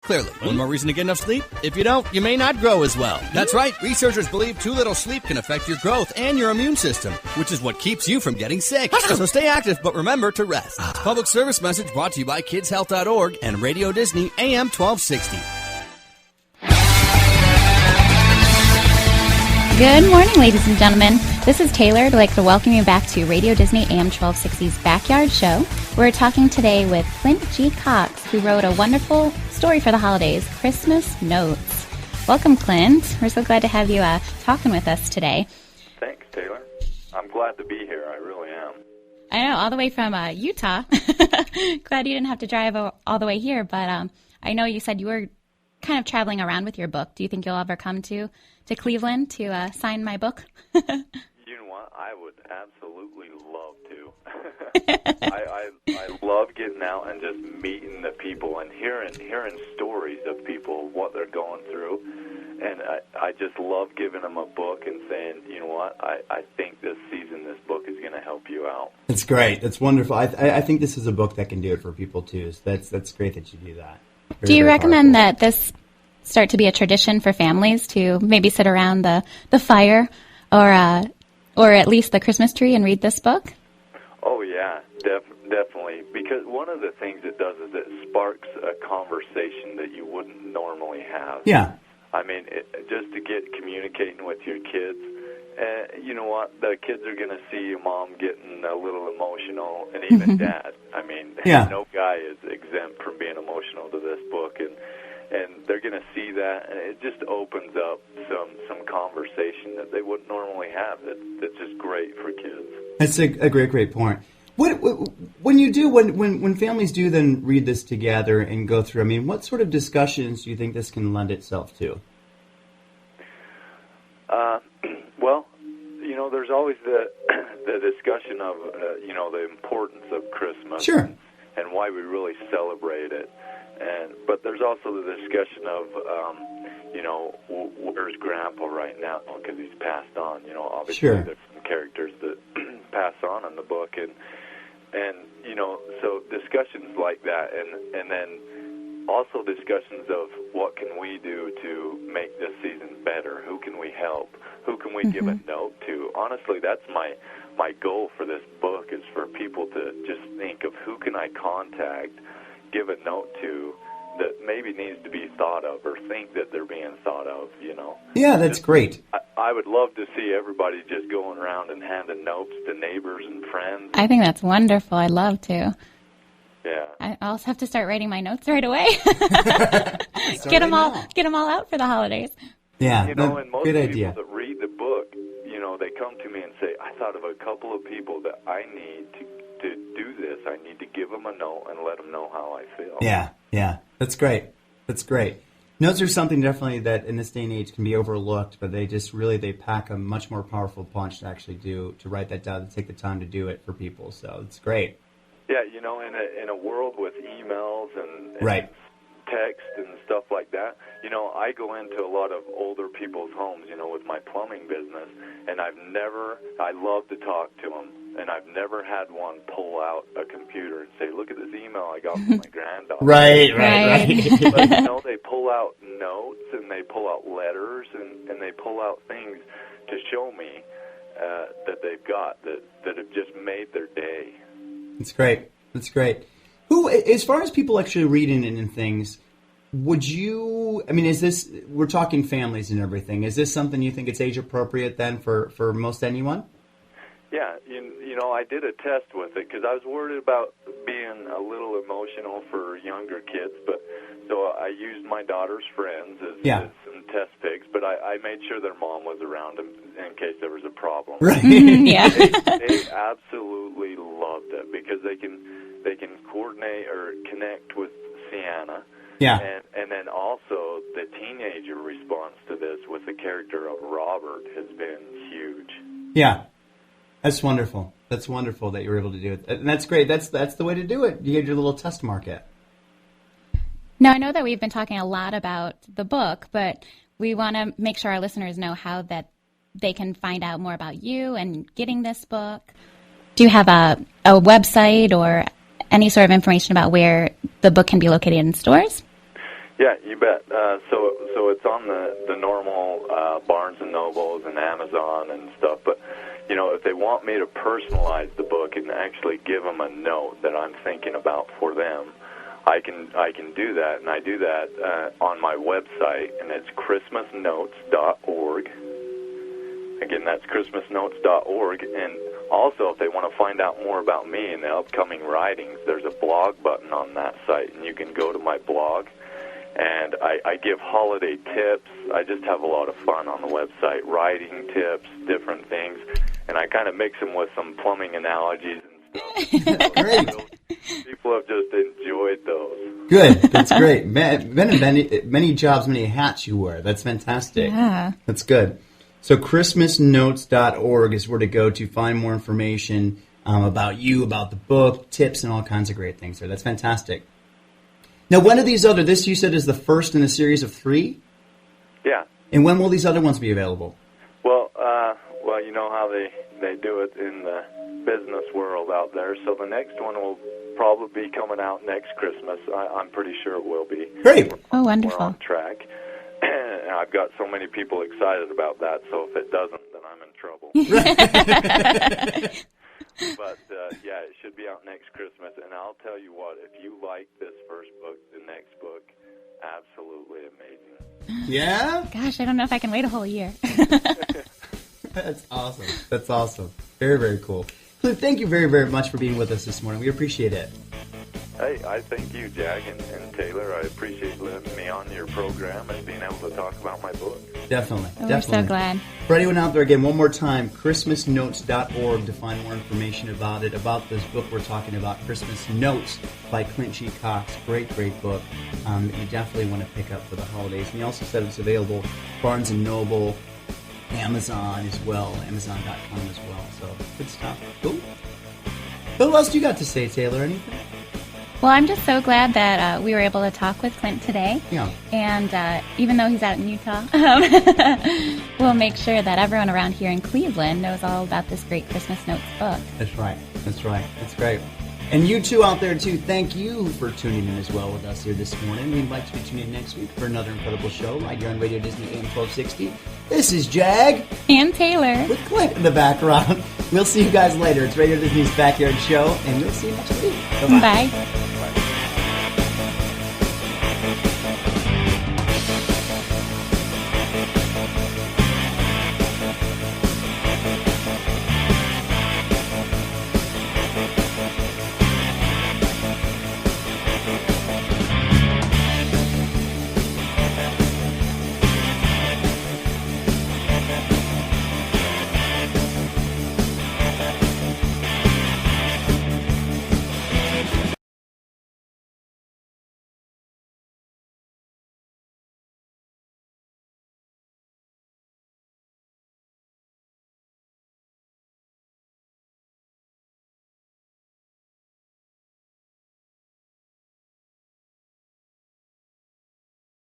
Clearly, one more reason to get enough sleep. If you don't, you may not grow as well. That's right. Researchers believe too little sleep can affect your growth and your immune system, which is what keeps you from getting sick. So stay active, but remember to rest. Public service message brought to you by KidsHealth.org and Radio Disney AM 1260. Good morning, ladies and gentlemen. This is Taylor. I'd like to welcome you back to Radio Disney AM 1260's Backyard Show. We're talking today with Clint G Cox, who wrote a wonderful story for the holidays, Christmas Notes. Welcome, Clint. We're so glad to have you talking with us today. Thanks, Taylor. I'm glad to be here. I really am. I know, all the way from Utah. Glad you didn't have to drive all the way here, but I know you said you were kind of traveling around with your book. Do you think you'll ever come to Cleveland to sign my book? You know what? I would absolutely love to. I love getting out and just meeting the people and hearing stories of people, what they're going through. And I just love giving them a book and saying, you know what, I think this season, this book is going to help you out. That's great. That's wonderful. I think this is a book that can do it for people, too. So that's great that you do that. Do you recommend that this start to be a tradition for families to maybe sit around the fire or at least the Christmas tree and read this book? Oh, yeah, definitely. Because one of the things it does is it sparks a conversation that you wouldn't normally have. Yeah. I mean, just to get communicating with your kids. You know what? The kids are going to see your mom getting a little emotional, and even Dad. I mean, no guy is exempt from being emotional to this book, and they're going to see that, and it just opens up some conversation that they wouldn't normally have. That's just great for kids. That's a great point. When families do then read this together and go through, I mean, what sort of discussions do you think this can lend itself to? Well, you know, there's always the discussion of, the importance of Christmas. Sure. And why we really celebrate it. But there's also the discussion of, where's Grandpa right now? Because he's passed on. You know, obviously there's some characters that pass on in the book. And so discussions like that. And then also discussions of what can we do to make this season better? Who can we help? Who can we give a note to? Honestly, that's my goal for this book, is for people to just think of who can I contact, give a note to that maybe needs to be thought of or think that they're being thought of, you know. Yeah, that's great. I would love to see everybody just going around and handing notes to neighbors and friends. I think that's wonderful. I'd love to. Yeah. I also have to start writing my notes right away. Get them all out for the holidays. Yeah, and most good people idea. that read the book, they come to me and say, I thought of a couple of people that I need to do this. I need to give them a note and let them know how I feel. Yeah. That's great. Notes are something definitely that in this day and age can be overlooked, but they pack a much more powerful punch to actually to write that down, to take the time to do it for people. So it's great. Yeah, in a world with emails and right. text and stuff like that, I go into a lot of older people's homes, with my plumbing business, and I love to talk to them, and I've never had one pull out a computer and say, look at this email I got from my granddaughter. Right. But, they pull out notes, and they pull out letters, and they pull out things to show me that they've got that have just made their day. That's great. Who, as far as people actually reading it and things, we're talking families and everything. Is this something you think it's age appropriate then for most anyone? Yeah, I did a test with it because I was worried about being a little emotional for younger kids, so I used my daughter's friends as some test pigs, but I made sure their mom was around in case there was a problem. Right. Yeah. They absolutely loved it because they can coordinate or connect with Sienna. Yeah. And then also the teenager response to this with the character of Robert has been huge. Yeah. That's wonderful. That's wonderful that you were able to do it. And that's great. That's the way to do it. You get your little test market. Now, I know that we've been talking a lot about the book, but we want to make sure our listeners know how that they can find out more about you and getting this book. Do you have a website or any sort of information about where the book can be located in stores? Yeah, you bet. So it's on the normal Barnes and Nobles and Amazon and stuff. But if they want me to personalize the book and actually give them a note that I'm thinking about for them, I can do that, and I do that on my website, and it's christmasnotes.org. Again, that's christmasnotes.org. And also, if they want to find out more about me and the upcoming writings, there's a blog button on that site, and you can go to my blog. And I give holiday tips. I just have a lot of fun on the website, writing tips, different things. And I kind of mix them with some plumbing analogies and stuff. Great. People have just enjoyed those. Good. That's great. Many jobs, many hats you wear. That's fantastic. Yeah. That's good. So christmasnotes.org is where to go to find more information about you, about the book, tips, and all kinds of great things there. That's fantastic. Now, when are these this you said is the first in a series of 3? Yeah. And when will these other ones be available? Well, you know how they do it in the business world out there. So the next one will probably be coming out next Christmas. I'm pretty sure it will be. Great. Oh, wonderful. We're on track. And I've got so many people excited about that, so if it doesn't, then I'm in trouble. But, yeah, it should be out next Christmas. And I'll tell you what, if you like this first book, the next book, absolutely amazing. Yeah? Gosh, I don't know if I can wait a whole year. That's awesome. That's awesome. Very, very cool. Clint, thank you very, very much for being with us this morning. We appreciate it. Hey, I thank you, Jack and Taylor. I appreciate letting me on your program and being able to talk about my book. Definitely. Oh, definitely. we're so glad. For anyone out there, again, one more time, christmasnotes.org to find more information about it, about this book we're talking about, Christmas Notes by Clint G Cox. Great, great book that you definitely want to pick up for the holidays. And he also said it's available Barnes & Noble, Amazon as well, Amazon.com as well. So, good stuff. Cool. What else you got to say, Taylor? Anything? Well, I'm just so glad that we were able to talk with Clint today. Yeah. And even though he's out in Utah, we'll make sure that everyone around here in Cleveland knows all about this great Christmas Notes book. That's right. That's right. That's great. And you two out there, too, thank you for tuning in as well with us here this morning. We invite you to tune in next week for another incredible show right here on Radio Disney AM 1260. This is Jag. And Taylor. With Clint in the background. We'll see you guys later. It's Radio Disney's Backyard Show, and we'll see you next week. Bye-bye. Bye.